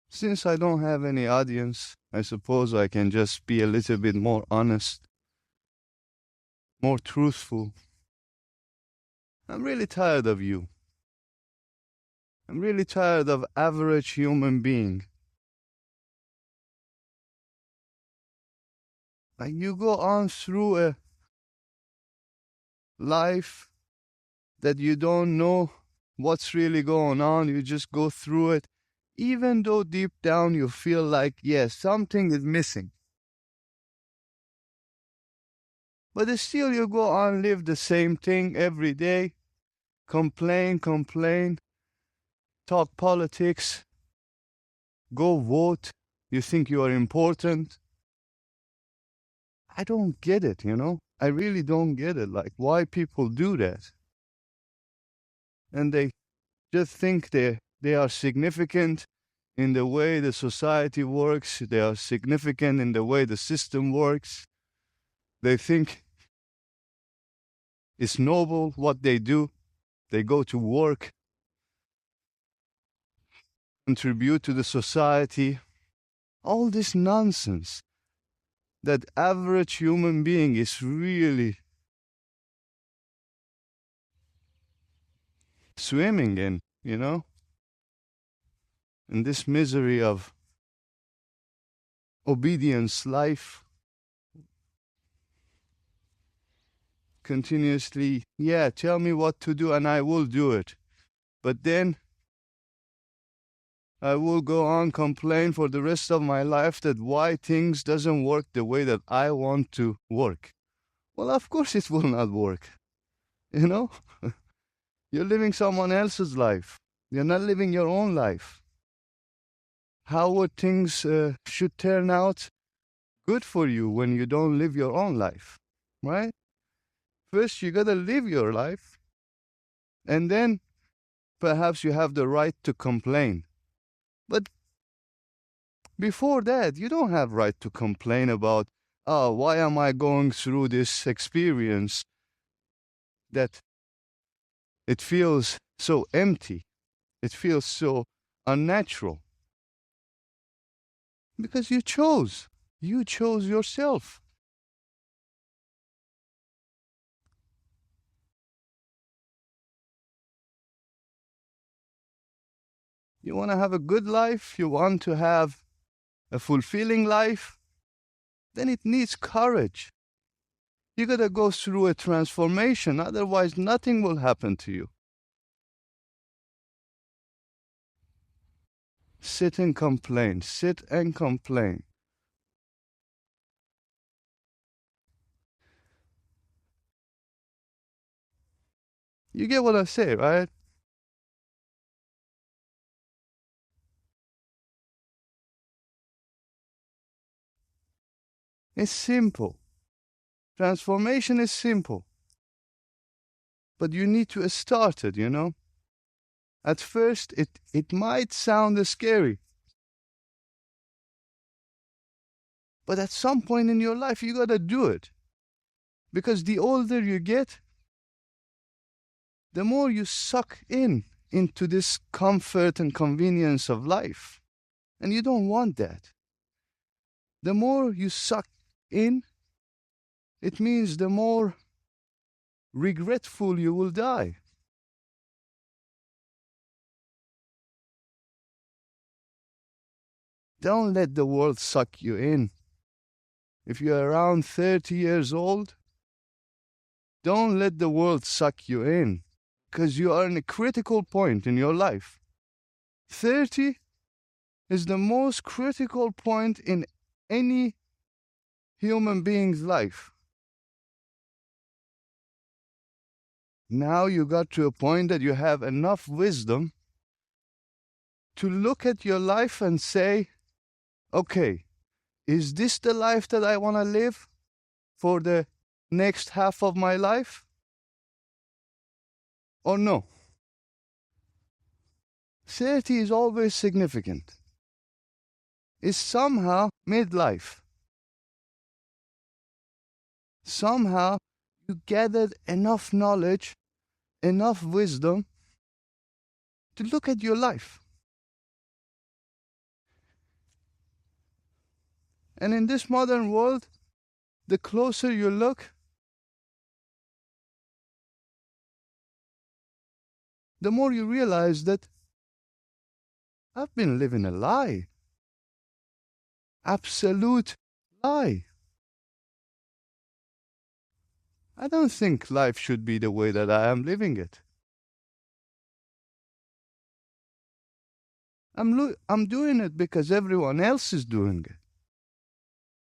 Since I don't have any audience, I suppose I can just be a little bit more honest, more truthful. I'm really tired of you. I'm really tired of average human being. Like you go on through a life that you don't know what's really going on. You just go through it, even though deep down you feel like, yes, something is missing. But still you go on, live the same thing every day, complain, talk politics, go vote. You think you are important. I don't get it, you know? I really don't get it. Like, why people do that? And they just think they are significant in the way the society works. They are significant in the way the system works. They think it's noble what they do. They go to work, contribute to the society. All this nonsense that average human being is really swimming in, you know? In this misery of obedience life. Continuously, yeah, tell me what to do and I will do it. But then I will go on complain for the rest of my life that why things doesn't work the way that I want to work. Well, of course it will not work. You know? You're living someone else's life. You're not living your own life. How would things should turn out good for you when you don't live your own life, right? First, you gotta live your life, and then perhaps you have the right to complain. But before that, you don't have right to complain about, oh, why am I going through this experience that it feels so empty, it feels so unnatural? Because you chose yourself. You want to have a good life, you want to have a fulfilling life, then it needs courage. You gotta go through a transformation, otherwise nothing will happen to you. Sit and complain, sit and complain. You get what I say, right? It's simple. Transformation is simple. But you need to start it, you know? At first, it might sound scary. But at some point in your life, you gotta do it. Because the older you get, the more you suck into this comfort and convenience of life. And you don't want that. The more you suck in, it means the more regretful you will die. Don't let the world suck you in. If you're around 30 years old, don't let the world suck you in, because you are in a critical point in your life. 30 is the most critical point in any human being's life. Now you got to a point that you have enough wisdom to look at your life and say, okay, is this the life that I want to live for the next half of my life? Or no? 30 is always significant. It's somehow midlife. Somehow you gathered enough knowledge, enough wisdom to look at your life. And in this modern world, the closer you look, the more you realize that I've been living a lie. Absolute lie. I don't think life should be the way that I am living it. I'm doing it because everyone else is doing it.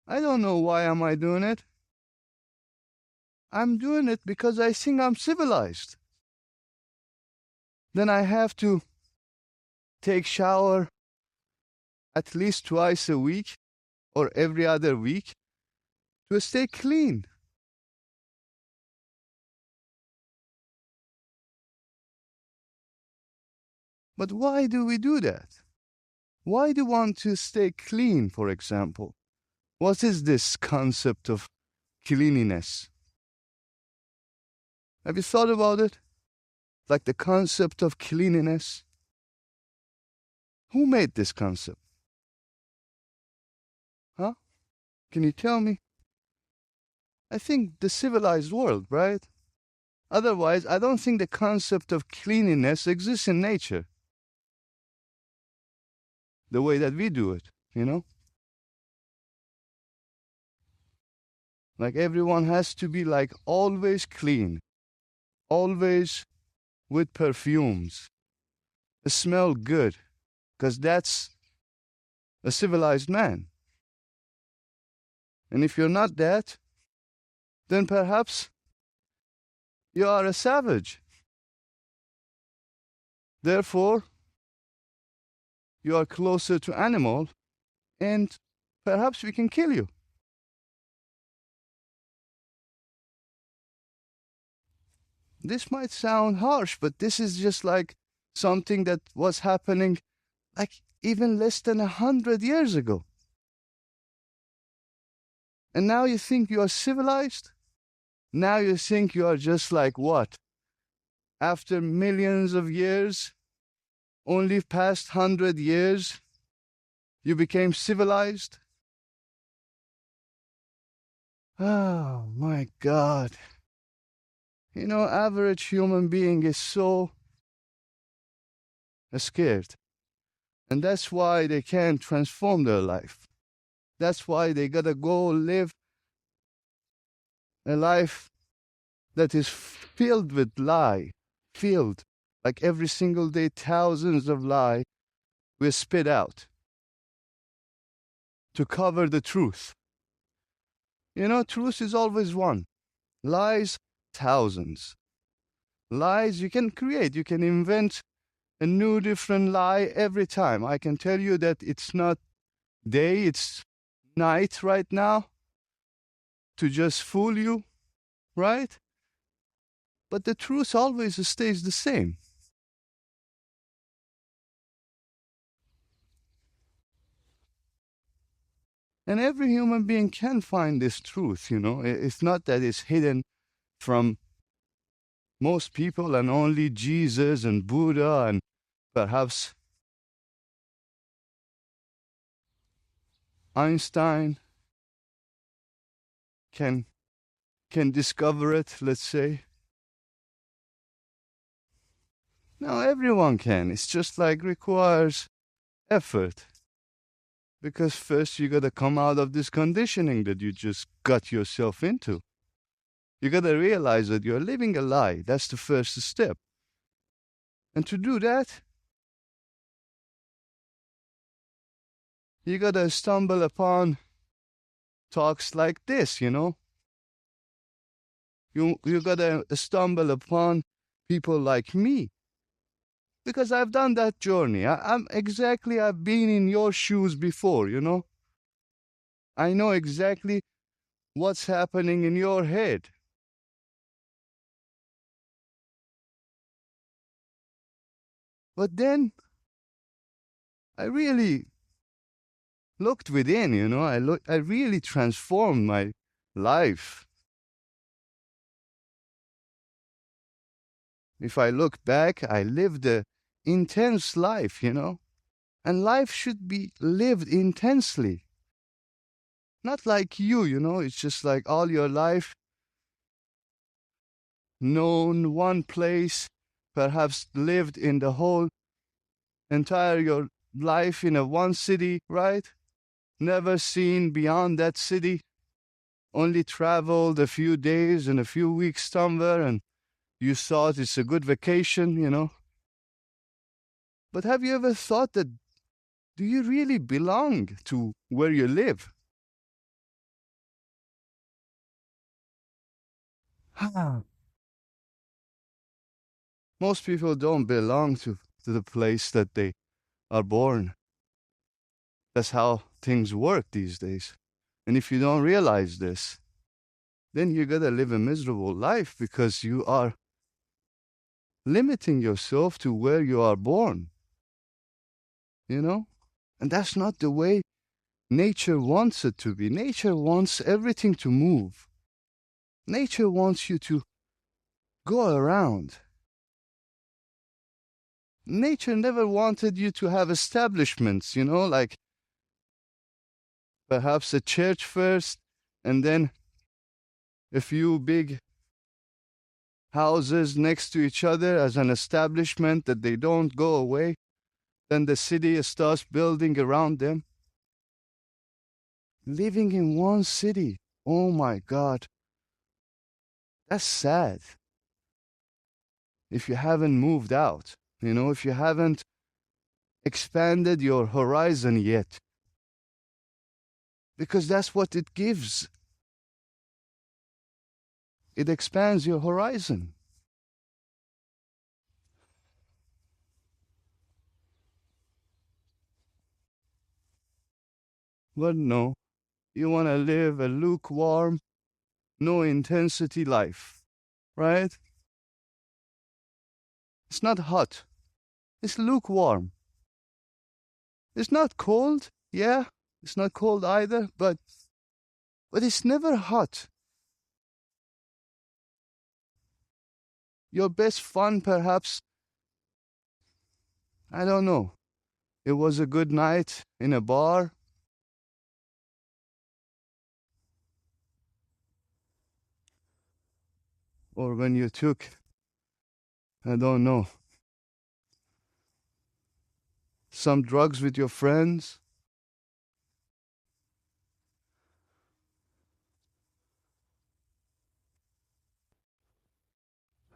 I don't know why am I doing it. I'm doing it because I think I'm civilized. Then I have to take shower at least twice a week or every other week to stay clean. But why do we do that? Why do we want to stay clean, for example? What is this concept of cleanliness? Have you thought about it? Like the concept of cleanliness? Who made this concept? Huh? Can you tell me? I think the civilized world, right? Otherwise, I don't think the concept of cleanliness exists in nature. The way that we do it, you know? Like everyone has to be like always clean, always with perfumes, smell good, because that's a civilized man. And if you're not that, then perhaps you are a savage. Therefore, you are closer to animal, and perhaps we can kill you. This might sound harsh, but this is just like something that was happening like even less than 100 years ago. And now you think you are civilized? Now you think you are just like what? After millions of years, only past 100 years, you became civilized? Oh my God. You know, average human being is so scared. And that's why they can't transform their life. That's why they gotta go live a life that is filled with lie. Filled. Like every single day, thousands of lie we spit out to cover the truth. You know, truth is always one. Lies, thousands. Lies you can create, you can invent a new different lie every time. I can tell you that it's not day, it's night right now to just fool you, right? But the truth always stays the same. And every human being can find this truth, you know. It's not that it's hidden from most people and only Jesus and Buddha and perhaps Einstein can discover it, let's say. No, everyone can. It's just like requires effort. Because first you gotta come out of this conditioning that you just got yourself into. You gotta realize that you're living a lie. That's the first step. And to do that, you gotta stumble upon talks like this, you know? You gotta stumble upon people like me. Because I've done that journey. I've been in your shoes before, you know? I know exactly what's happening in your head. But then I really looked within, you know? I really transformed my life. If I look back, I lived an intense life, you know? And life should be lived intensely. Not like you know, it's just like all your life known one place, perhaps lived in the whole entire your life in a one city, right? Never seen beyond that city, only traveled a few days and a few weeks somewhere, and you thought it's a good vacation, you know. But have you ever thought that do you really belong to where you live? Most people don't belong to the place that they are born. That's how things work these days. And if you don't realize this, then you're gonna live a miserable life because you are limiting yourself to where you are born, you know? And that's not the way nature wants it to be. Nature wants everything to move. Nature wants you to go around. Nature never wanted you to have establishments, you know, like perhaps a church first and then a few big houses next to each other as an establishment that they don't go away. Then the city starts building around them. Living in one city, oh my God, that's sad. If you haven't moved out, you know, if you haven't expanded your horizon yet, because that's what it gives. It expands your horizon. But no, you want to live a lukewarm, no intensity life, right? It's not hot, it's lukewarm. It's not cold, yeah, it's not cold either, but it's never hot. Your best fun, perhaps, I don't know. It was a good night in a bar, or when you took, I don't know, some drugs with your friends.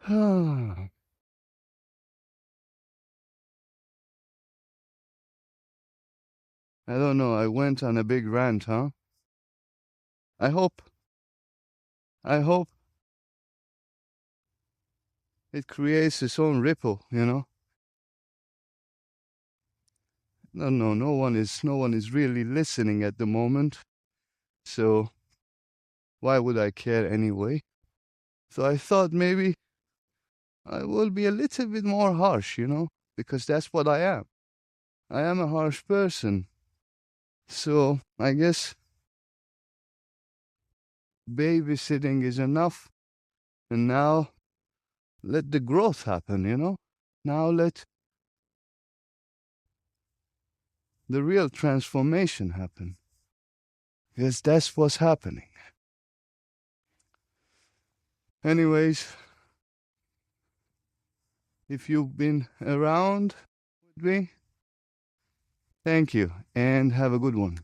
I don't know, I went on a big rant, huh? I hope, I hope it creates its own ripple, you know? No, no, no one is really listening at the moment. So why would I care anyway? So I thought maybe I will be a little bit more harsh, you know, because that's what I am. I am a harsh person. So I guess babysitting is enough. And now let the growth happen, you know? Now let the real transformation happen. Because that's what's happening. Anyways, if you've been around with me, thank you and have a good one.